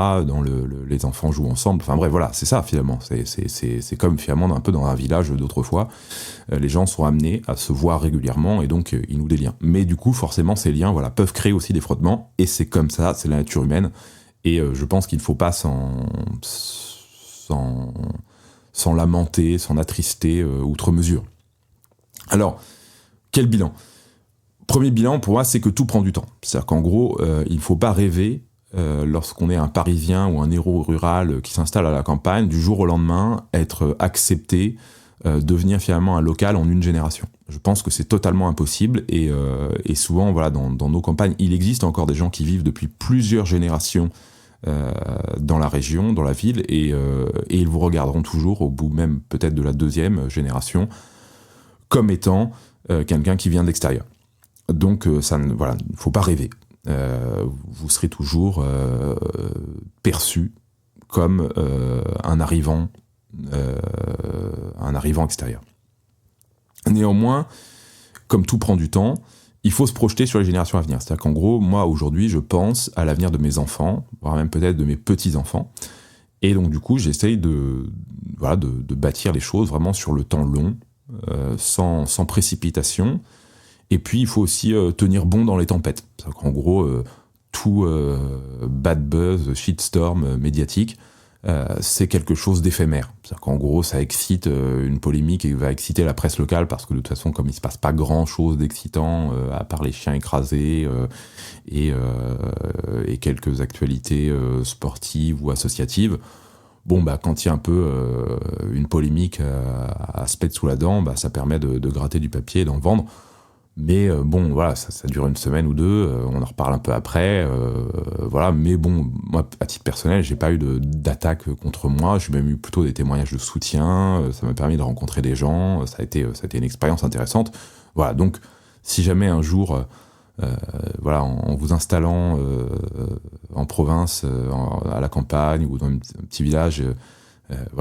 Les enfants jouent ensemble. Enfin bref, voilà, c'est ça finalement. C'est comme finalement un peu dans un village d'autrefois. Les gens sont amenés à se voir régulièrement et donc ils nouent des liens. Mais du coup, forcément, ces liens peuvent créer aussi des frottements, et c'est comme ça, c'est la nature humaine. Et je pense qu'il ne faut pas s'en lamenter, s'en attrister outre mesure. Alors, quel bilan ? Premier bilan, pour moi, c'est que tout prend du temps. C'est-à-dire qu'en gros, il ne faut pas rêver, lorsqu'on est un Parisien ou un héros rural qui s'installe à la campagne, du jour au lendemain, être accepté, devenir finalement un local en une génération. Je pense que c'est totalement impossible, et souvent, voilà, dans nos campagnes, il existe encore des gens qui vivent depuis plusieurs générations dans la région, dans la ville, et ils vous regarderont toujours, au bout même peut-être de la deuxième génération, comme étant quelqu'un qui vient de l'extérieur. Donc il ne faut pas rêver. Vous serez toujours perçu comme un arrivant extérieur. Néanmoins, comme tout prend du temps, il faut se projeter sur les générations à venir. C'est-à-dire qu'en gros, moi, aujourd'hui, je pense à l'avenir de mes enfants, voire même peut-être de mes petits-enfants. Et donc, du coup, j'essaye de bâtir les choses vraiment sur le temps long, sans précipitation. Et puis, il faut aussi tenir bon dans les tempêtes. C'est-à-dire qu'en gros, tout bad buzz, shitstorm médiatique, c'est quelque chose d'éphémère. C'est-à-dire qu'en gros, ça excite une polémique et va exciter la presse locale parce que de toute façon, comme il se passe pas grand-chose d'excitant, à part les chiens écrasés et quelques actualités sportives ou associatives, quand il y a un peu une polémique à se mettre sous la dent, ça permet de gratter du papier et d'en vendre. Mais ça dure une semaine ou deux, on en reparle un peu après, mais moi, à titre personnel, j'ai pas eu d'attaque contre moi, j'ai même eu plutôt des témoignages de soutien, ça m'a permis de rencontrer des gens, ça a été une expérience intéressante. Voilà, donc, si jamais un jour, en vous installant en province, à la campagne, ou dans un petit village, tout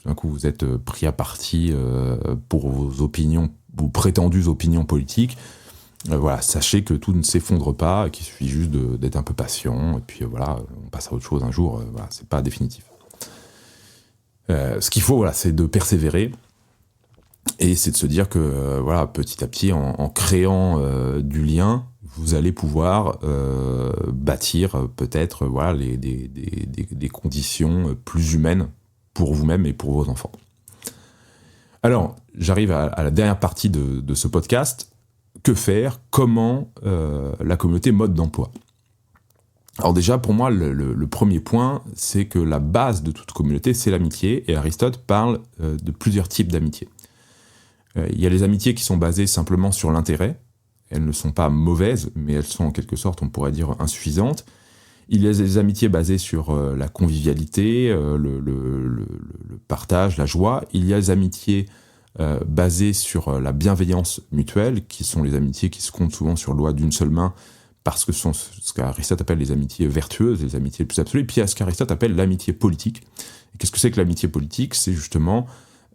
d'un coup, vous êtes pris à partie pour vos opinions, vos prétendues opinions politiques, sachez que tout ne s'effondre pas, qu'il suffit juste d'être un peu patient, et puis on passe à autre chose un jour, c'est pas définitif. Ce qu'il faut, c'est de persévérer, et c'est de se dire que petit à petit, en créant du lien, vous allez pouvoir bâtir peut-être des conditions plus humaines pour vous-même et pour vos enfants. Alors, j'arrive à la dernière partie de ce podcast. Que faire ? Comment la communauté mode d'emploi ? Alors déjà, pour moi, le premier point, c'est que la base de toute communauté, c'est l'amitié. Et Aristote parle de plusieurs types d'amitié. Il y a les amitiés qui sont basées simplement sur l'intérêt. Elles ne sont pas mauvaises, mais elles sont en quelque sorte, on pourrait dire, insuffisantes. Il y a des amitiés basées sur la convivialité, le partage, la joie. Il y a des amitiés basées sur la bienveillance mutuelle, qui sont les amitiés qui se comptent souvent sur le doigt d'une seule main, parce que ce sont ce qu'Aristote appelle les amitiés vertueuses, les amitiés les plus absolues. Puis il y a ce qu'Aristote appelle l'amitié politique. Et qu'est-ce que c'est que l'amitié politique ? C'est justement,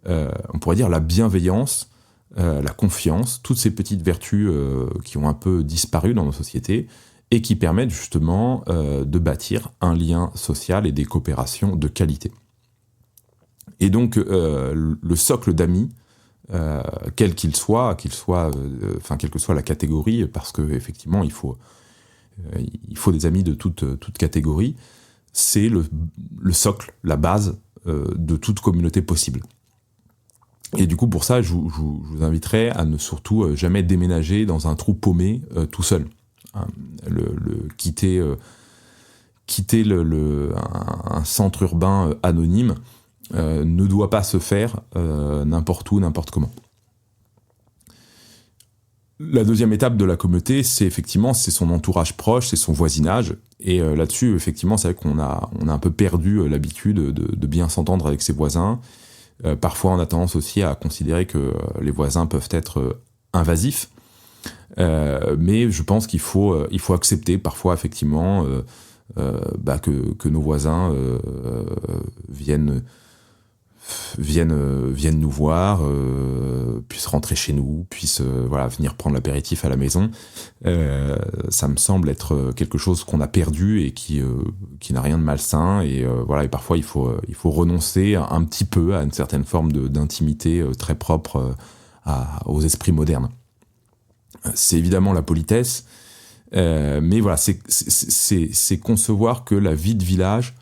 on pourrait dire, la bienveillance, la confiance, toutes ces petites vertus qui ont un peu disparu dans nos sociétés, et qui permettent justement de bâtir un lien social et des coopérations de qualité. Et donc, le socle d'amis, quel qu'il soit, quelle que soit la catégorie, parce qu'effectivement, il faut des amis de toute catégorie, c'est le socle, la base de toute communauté possible. Et du coup, pour ça, je vous inviterai à ne surtout jamais déménager dans un trou paumé tout seul. Quitter un centre urbain anonyme ne doit pas se faire n'importe où, n'importe comment. La deuxième étape de la communauté, c'est son entourage proche, c'est son voisinage. Et là-dessus, effectivement, c'est vrai qu'on a un peu perdu l'habitude de bien s'entendre avec ses voisins. Parfois, on a tendance aussi à considérer que les voisins peuvent être invasifs. Mais je pense qu'il faut accepter parfois effectivement que nos voisins viennent nous voir, puissent rentrer chez nous, puissent venir prendre l'apéritif à la maison. Ça me semble être quelque chose qu'on a perdu et qui n'a rien de malsain. Et parfois il faut renoncer un petit peu à une certaine forme d'intimité très propre aux esprits modernes. C'est évidemment la politesse, mais c'est concevoir que la vie de village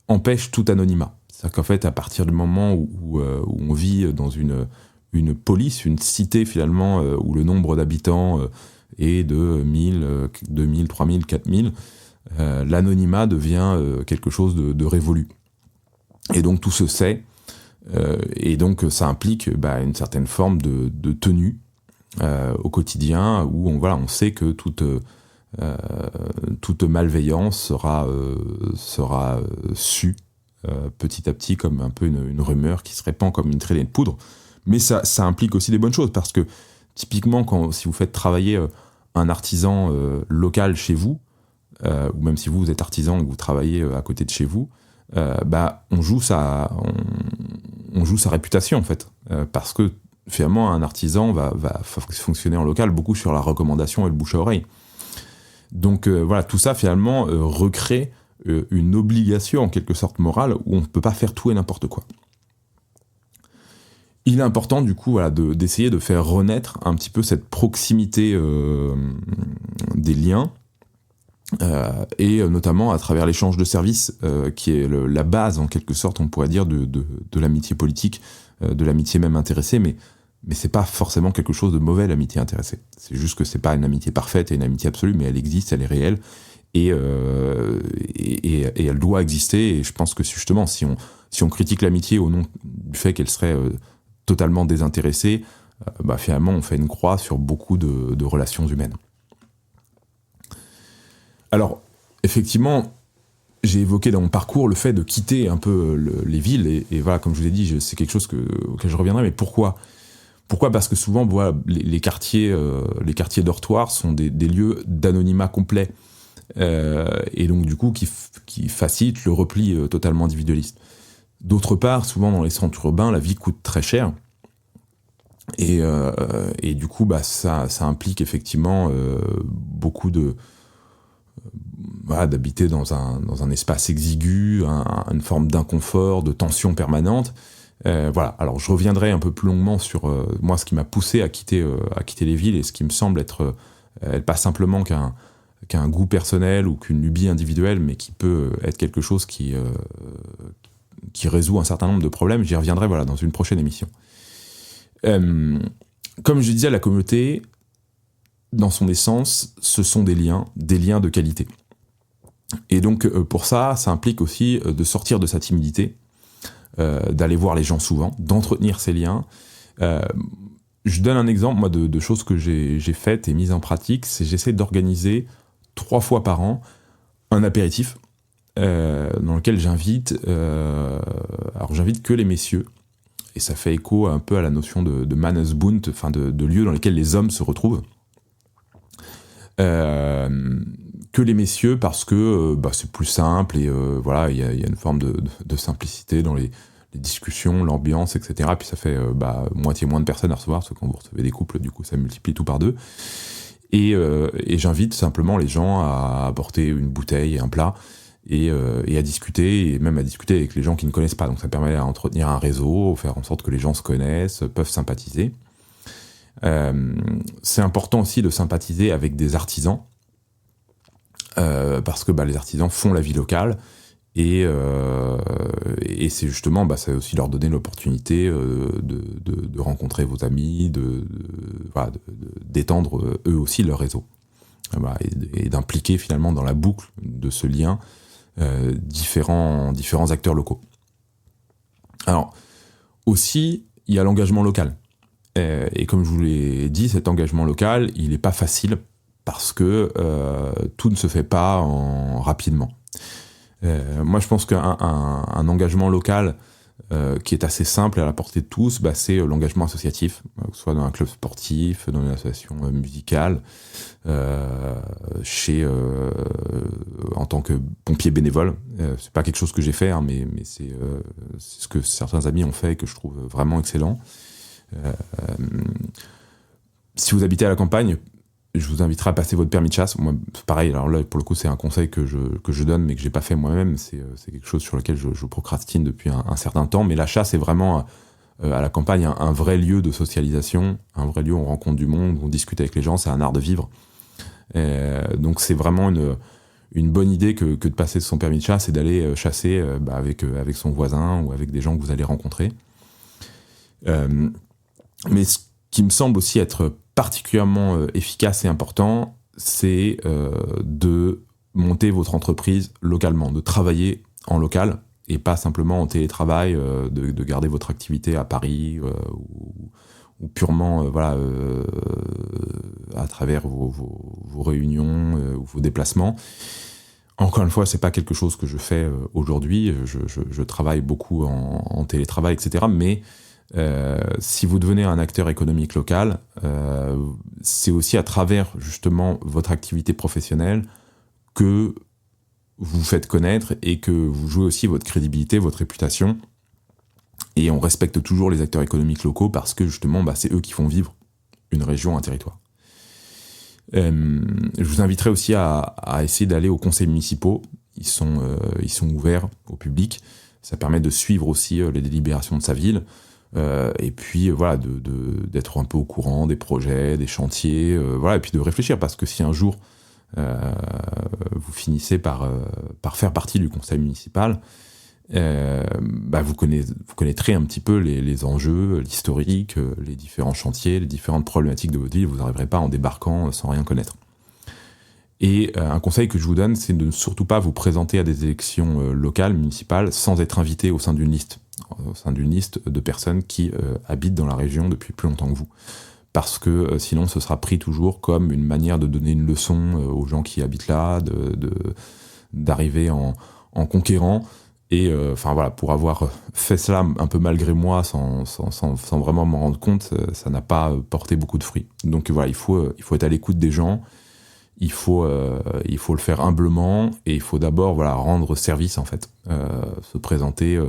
empêche tout anonymat. C'est-à-dire qu'en fait, à partir du moment où on vit dans une police, une cité finalement, où le nombre d'habitants est de 1000, 2000, 3000, 4000, l'anonymat devient quelque chose de révolu. Et donc tout se sait, et donc ça implique une certaine forme de tenue au quotidien, où on sait que toute toute malveillance sera sue petit à petit comme un peu une rumeur qui se répand comme une traînée de poudre. Mais ça implique aussi des bonnes choses, parce que typiquement, si vous faites travailler un artisan local chez vous, ou même si vous êtes artisan et que vous travaillez à côté de chez vous, on joue sa réputation en fait, parce que finalement un artisan va fonctionner en local beaucoup sur la recommandation et le bouche à oreille. Donc voilà, tout ça finalement recrée une obligation en quelque sorte morale où on ne peut pas faire tout et n'importe quoi. Il est important du coup d'essayer de faire renaître un petit peu cette proximité des liens, et notamment à travers l'échange de services, qui est la base en quelque sorte, on pourrait dire, de l'amitié politique, de l'amitié même intéressée, mais c'est pas forcément quelque chose de mauvais, l'amitié intéressée. C'est juste que c'est pas une amitié parfaite et une amitié absolue, mais elle existe, elle est réelle, et elle doit exister. Et je pense que justement, si on critique l'amitié au nom du fait qu'elle serait totalement désintéressée, finalement on fait une croix sur beaucoup de relations humaines. Alors, effectivement, j'ai évoqué dans mon parcours le fait de quitter un peu les villes, et voilà, comme je vous ai dit, c'est quelque chose auquel je reviendrai, mais pourquoi ? Pourquoi ? Parce que souvent, les quartiers dortoirs sont des lieux d'anonymat complet, et donc du coup, qui facilitent le repli totalement individualiste. D'autre part, souvent dans les centres urbains, la vie coûte très cher, et du coup, ça implique effectivement beaucoup d'habiter dans un espace exigu, une forme d'inconfort, de tension permanente. Alors je reviendrai un peu plus longuement sur moi ce qui m'a poussé à quitter les villes, et ce qui me semble être pas simplement qu'un goût personnel ou qu'une lubie individuelle, mais qui peut être quelque chose qui résout un certain nombre de problèmes. J'y reviendrai dans une prochaine émission. Comme je disais, la communauté, dans son essence, ce sont des liens de qualité. Et donc pour ça implique aussi de sortir de sa timidité, d'aller voir les gens souvent, d'entretenir ces liens. Je donne un exemple, moi, de choses que j'ai faites et mises en pratique. C'est j'essaie d'organiser 3 fois par an un apéritif dans lequel j'invite que les messieurs, et ça fait écho un peu à la notion de Mannesbund, enfin de lieux dans lesquels les hommes se retrouvent. Que les messieurs, parce que c'est plus simple, et il y a une forme de simplicité dans les discussions, l'ambiance, etc. Puis ça fait moitié moins de personnes à recevoir, parce que quand vous recevez des couples, du coup ça multiplie tout par 2. Et j'invite simplement les gens à apporter une bouteille et un plat, et à discuter, et même à discuter avec les gens qui ne connaissent pas. Donc ça permet d'entretenir un réseau, faire en sorte que les gens se connaissent, peuvent sympathiser. C'est important aussi de sympathiser avec des artisans, parce que les artisans font la vie locale, et c'est justement, ça va aussi leur donner l'opportunité de rencontrer vos amis, d'étendre eux aussi leur réseau, et d'impliquer finalement dans la boucle de ce lien différents acteurs locaux. Alors aussi, il y a l'engagement local. Et comme je vous l'ai dit, cet engagement local, il n'est pas facile, parce que tout ne se fait pas rapidement. Moi, je pense qu'un engagement local qui est assez simple et à la portée de tous, c'est l'engagement associatif, que ce soit dans un club sportif, dans une association musicale, en tant que pompier bénévole. C'est pas quelque chose que j'ai fait, mais c'est ce que certains amis ont fait et que je trouve vraiment excellent. Si vous habitez à la campagne, je vous inviterai à passer votre permis de chasse. Moi, pareil, alors là, pour le coup, c'est un conseil que je donne, mais que j'ai pas fait moi-même. C'est quelque chose sur lequel je procrastine depuis un certain temps. Mais la chasse est vraiment, à la campagne, un vrai lieu de socialisation, un vrai lieu où on rencontre du monde, où on discute avec les gens. C'est un art de vivre. Donc c'est vraiment une bonne idée que de passer son permis de chasse et d'aller chasser avec son voisin ou avec des gens que vous allez rencontrer. Mais ce qui me semble aussi être particulièrement efficace et important, c'est de monter votre entreprise localement, de travailler en local et pas simplement en télétravail, de garder votre activité à Paris ou purement à travers vos réunions ou vos déplacements. Encore une fois, c'est pas quelque chose que je fais aujourd'hui. Je travaille beaucoup en télétravail, etc. Mais si vous devenez un acteur économique local, c'est aussi à travers justement votre activité professionnelle que vous faites connaître et que vous jouez aussi votre crédibilité, votre réputation. Et on respecte toujours les acteurs économiques locaux parce que justement, c'est eux qui font vivre une région, un territoire. Je vous inviterai aussi à essayer d'aller aux conseils municipaux. Ils sont ouverts au public. Ça permet de suivre aussi les délibérations de sa ville. Et puis d'être un peu au courant des projets, des chantiers, et puis de réfléchir, parce que si un jour vous finissez par faire partie du conseil municipal, vous connaîtrez un petit peu les enjeux, l'historique, les différents chantiers, les différentes problématiques de votre ville. Vous n'arriverez pas en débarquant sans rien connaître. Et un conseil que je vous donne, c'est de ne surtout pas vous présenter à des élections locales, municipales, sans être invité au sein d'une liste de personnes qui habitent dans la région depuis plus longtemps que vous. Parce que sinon, ce sera pris toujours comme une manière de donner une leçon aux gens qui habitent là, d'arriver en conquérant. Et pour avoir fait cela un peu malgré moi, sans vraiment m'en rendre compte, ça n'a pas porté beaucoup de fruits. Donc il faut être à l'écoute des gens. Il faut le faire humblement, et il faut d'abord rendre service en fait, se présenter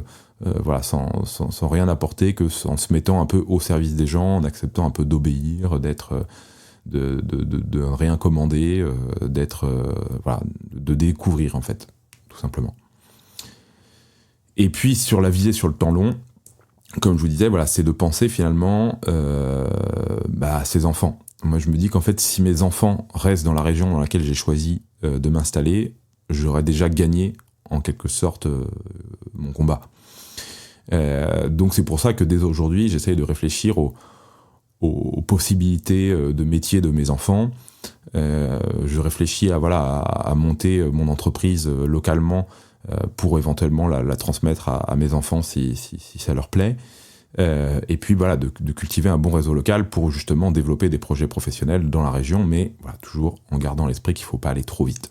sans rien apporter, que en se mettant un peu au service des gens, en acceptant un peu d'obéir, de rien commander, de découvrir en fait, tout simplement. Et puis sur la visée sur le temps long, comme je vous disais, c'est de penser finalement à ses enfants. Moi, je me dis qu'en fait, si mes enfants restent dans la région dans laquelle j'ai choisi de m'installer, j'aurais déjà gagné, en quelque sorte, mon combat. Donc c'est pour ça que dès aujourd'hui, j'essaye de réfléchir aux possibilités de métier de mes enfants. Je réfléchis à monter mon entreprise localement pour éventuellement la transmettre à mes enfants si ça leur plaît. Et puis de cultiver un bon réseau local pour justement développer des projets professionnels dans la région, mais toujours en gardant à l'esprit qu'il ne faut pas aller trop vite.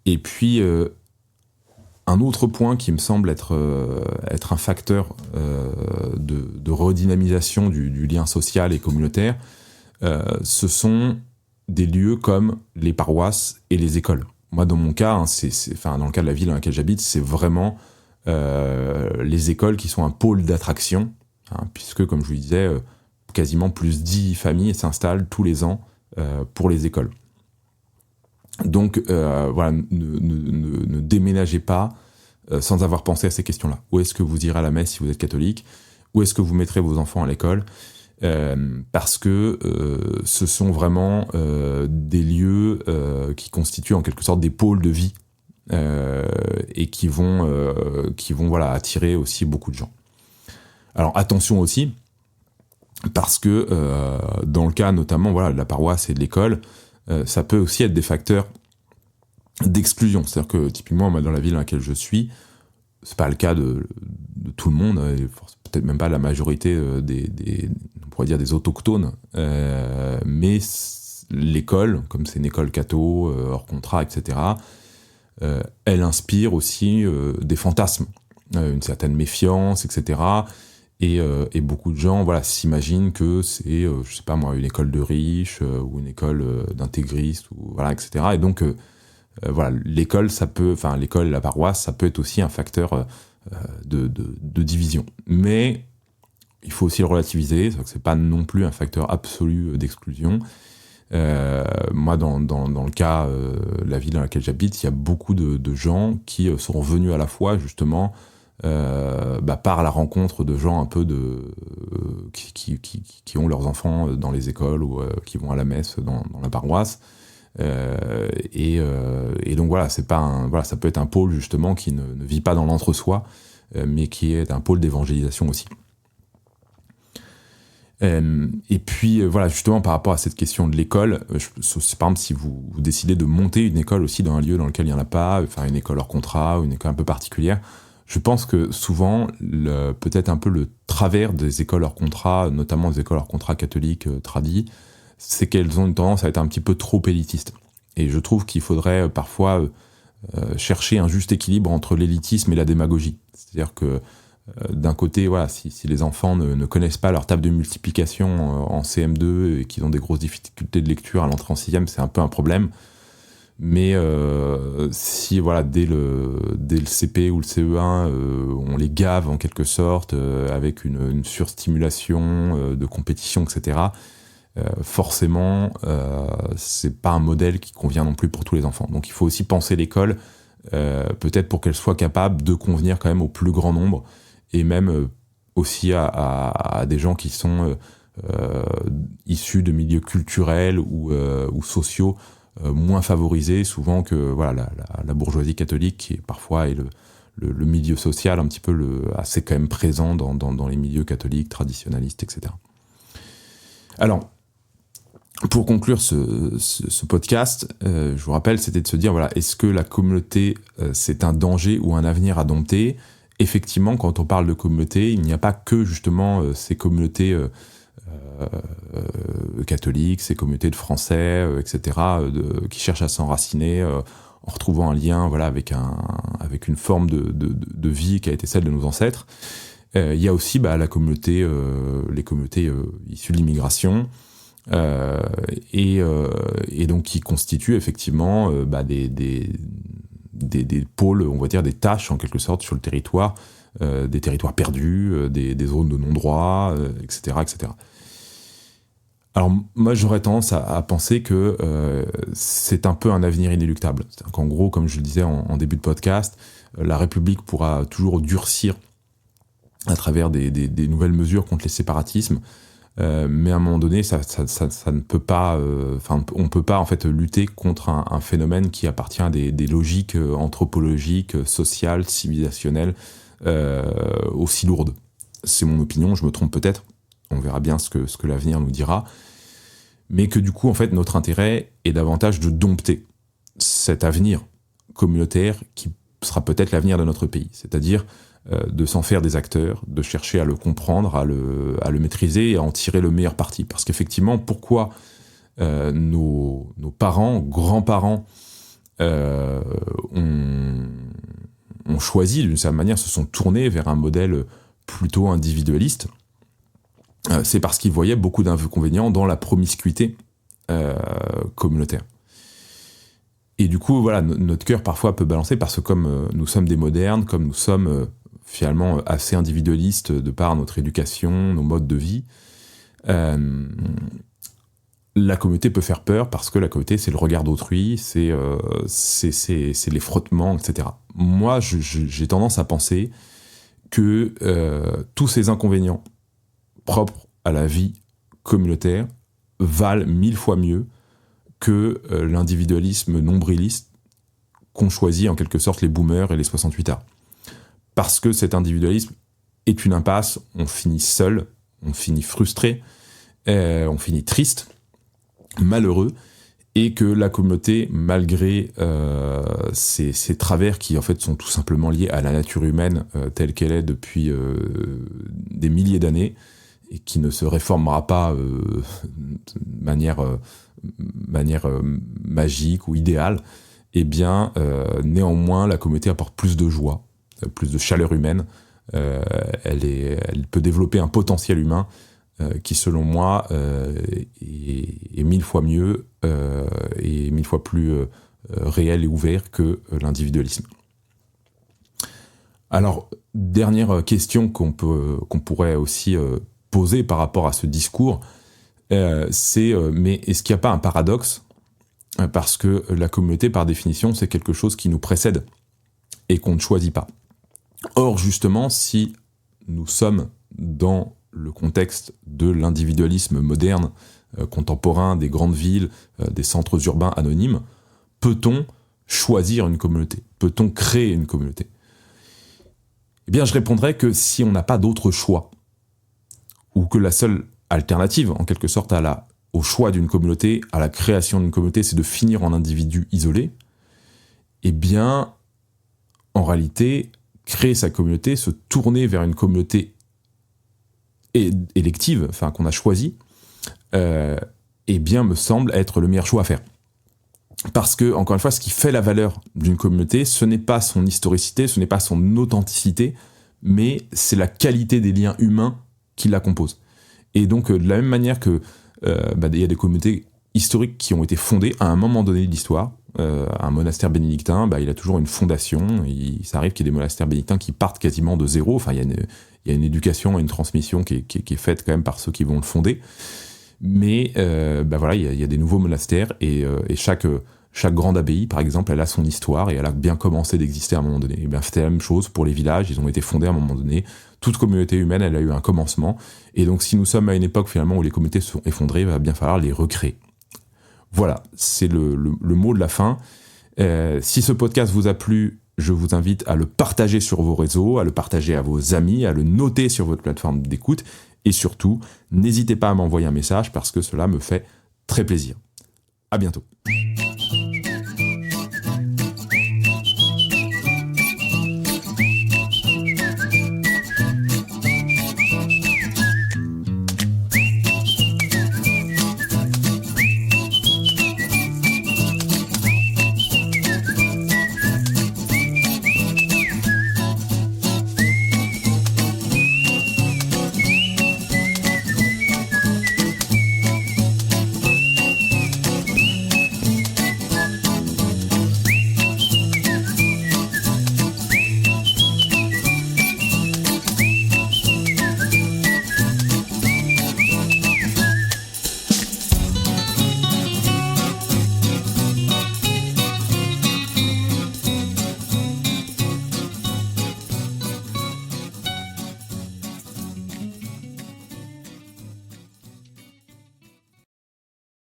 Et puis un autre point qui me semble être un facteur de redynamisation du lien social et communautaire, ce sont des lieux comme les paroisses et les écoles. Moi, dans mon cas, dans le cas de la ville dans laquelle j'habite, c'est vraiment les écoles qui sont un pôle d'attraction, puisque, comme je vous le disais, quasiment plus 10 familles s'installent tous les ans pour les écoles. Donc, ne déménagez pas sans avoir pensé à ces questions-là. Où est-ce que vous irez à la messe si vous êtes catholique ? Où est-ce que vous mettrez vos enfants à l'école ? Parce que ce sont vraiment des lieux qui constituent en quelque sorte des pôles de vie et qui vont attirer aussi beaucoup de gens. Alors attention aussi, parce que dans le cas notamment de la paroisse et de l'école, ça peut aussi être des facteurs d'exclusion. C'est-à-dire que typiquement, moi, dans la ville dans laquelle je suis, c'est pas le cas de tout le monde, et peut-être même pas la majorité on pourrait dire des autochtones, mais l'école, comme c'est une école catho, hors contrat, etc., elle inspire aussi des fantasmes, une certaine méfiance, etc., et beaucoup de gens s'imaginent que c'est, je sais pas moi, une école de riches ou une école d'intégristes, etc. Et donc, l'école, l'école et la paroisse, ça peut être aussi un facteur de division. Mais il faut aussi le relativiser, c'est-à-dire que c'est pas non plus un facteur absolu d'exclusion. Moi, dans le cas de la ville dans laquelle j'habite, il y a beaucoup de gens qui sont venus à la fois, justement, par la rencontre de gens un peu qui ont leurs enfants dans les écoles ou qui vont à la messe dans la paroisse. Et donc c'est pas ça peut être un pôle justement qui ne vit pas dans l'entre-soi, mais qui est un pôle d'évangélisation aussi. Et puis justement par rapport à cette question de l'école, par exemple si vous décidez de monter une école aussi dans un lieu dans lequel il n'y en a pas, une école hors contrat ou une école un peu particulière, Je pense que souvent, peut-être un peu le travers des écoles hors contrat, notamment des écoles hors contrat catholiques tradies, c'est qu'elles ont une tendance à être un petit peu trop élitistes. Et je trouve qu'il faudrait parfois chercher un juste équilibre entre l'élitisme et la démagogie. C'est-à-dire que d'un côté, voilà, si les enfants ne connaissent pas leur table de multiplication en CM2 et qu'ils ont des grosses difficultés de lecture à l'entrée en 6e, c'est un peu un problème. Mais si voilà, dès le CP ou le CE1, on les gave en quelque sorte avec une surstimulation de compétition, etc., forcément, c'est pas un modèle qui convient non plus pour tous les enfants. Donc il faut aussi penser l'école, peut-être pour qu'elle soit capable de convenir quand même au plus grand nombre, et même aussi à des gens qui sont issus de milieux culturels ou sociaux moins favorisés souvent que voilà, la bourgeoisie catholique, qui parfois est le milieu social un petit peu assez quand même présent dans les milieux catholiques, traditionnalistes, etc. Alors, pour conclure ce podcast, je vous rappelle, c'était de se dire, voilà, est-ce que la communauté, c'est un danger ou un avenir à dompter ? Effectivement, quand on parle de communauté, il n'y a pas que justement ces communautés catholiques, ces communautés de Français, etc., qui cherchent à s'enraciner en retrouvant un lien, voilà, avec une forme de vie qui a été celle de nos ancêtres. Il y a aussi les communautés issues de l'immigration, et donc qui constituent effectivement des pôles, on va dire des tâches en quelque sorte sur le territoire, des territoires perdus, des zones de non-droit, etc., etc. Alors moi j'aurais tendance à penser que c'est un peu un avenir inéluctable. C'est-à-dire qu'en gros, comme je le disais en début de podcast, la République pourra toujours durcir à travers des nouvelles mesures contre les séparatismes, mais à un moment donné, ça ne peut pas, on peut pas en fait lutter contre un phénomène qui appartient à des logiques anthropologiques, sociales, civilisationnelles, aussi lourdes. C'est mon opinion, je me trompe peut-être. On verra bien ce que l'avenir nous dira. Mais que du coup, en fait, notre intérêt est davantage de dompter cet avenir communautaire qui sera peut-être l'avenir de notre pays. C'est-à-dire de s'en faire des acteurs, de chercher à le comprendre, à le maîtriser et à en tirer le meilleur parti. Parce qu'effectivement, pourquoi nos parents, grands-parents ont choisi, d'une certaine manière, se sont tournés vers un modèle plutôt individualiste, c'est parce qu'ils voyaient beaucoup d'inconvénients dans la promiscuité communautaire. Et du coup, voilà, notre cœur parfois peut balancer parce que comme nous sommes des modernes, comme nous sommes finalement assez individualistes de par notre éducation, nos modes de vie, la communauté peut faire peur parce que la communauté, c'est le regard d'autrui, c'est les frottements, etc. Moi, j'ai tendance à penser que tous ces inconvénients propres à la vie communautaire valent 1000 fois mieux que l'individualisme nombriliste qu'ont choisi en quelque sorte les boomers et les 68A. Parce que cet individualisme est une impasse, on finit seul, on finit frustré, on finit triste, malheureux, et que la communauté, malgré ces travers qui en fait sont tout simplement liés à la nature humaine telle qu'elle est depuis des milliers d'années, et qui ne se réformera pas de manière magique ou idéale, eh bien, néanmoins, la communauté apporte plus de joie, plus de chaleur humaine. Elle peut développer un potentiel humain qui, selon moi, est 1000 fois mieux et 1000 fois plus réel et ouvert que l'individualisme. Alors, dernière question qu'on pourrait aussi poser par rapport à ce discours, c'est mais est-ce qu'il n'y a pas un paradoxe ? Parce que la communauté, par définition, c'est quelque chose qui nous précède et qu'on ne choisit pas. Or, justement, si nous sommes dans le contexte de l'individualisme moderne, contemporain, des grandes villes, des centres urbains anonymes, peut-on choisir une communauté ? Peut-on créer une communauté ? Eh bien, je répondrais que si on n'a pas d'autre choix, ou que la seule alternative, en quelque sorte, au choix d'une communauté, à la création d'une communauté, c'est de finir en individu isolé, eh bien, en réalité, créer sa communauté, se tourner vers une communauté élective, enfin qu'on a choisie, eh bien me semble être le meilleur choix à faire. Parce que, encore une fois, ce qui fait la valeur d'une communauté, ce n'est pas son historicité, ce n'est pas son authenticité, mais c'est la qualité des liens humains qui la composent. Et donc, de la même manière que il y a des communautés historiques qui ont été fondées à un moment donné de l'histoire, un monastère bénédictin, il a toujours une fondation, ça arrive qu'il y ait des monastères bénédictins qui partent quasiment de zéro, enfin, il y a une éducation et une transmission qui est faite quand même par ceux qui vont le fonder. Mais il y a des nouveaux monastères et chaque grande abbaye, par exemple, elle a son histoire et elle a bien commencé d'exister à un moment donné. Et bien, c'était la même chose pour les villages, ils ont été fondés à un moment donné. Toute communauté humaine, elle a eu un commencement. Et donc, si nous sommes à une époque finalement où les communautés se sont effondrées, il va bien falloir les recréer. Voilà, c'est le mot de la fin. Si ce podcast vous a plu, je vous invite à le partager sur vos réseaux, à le partager à vos amis, à le noter sur votre plateforme d'écoute. Et surtout, n'hésitez pas à m'envoyer un message parce que cela me fait très plaisir. À bientôt.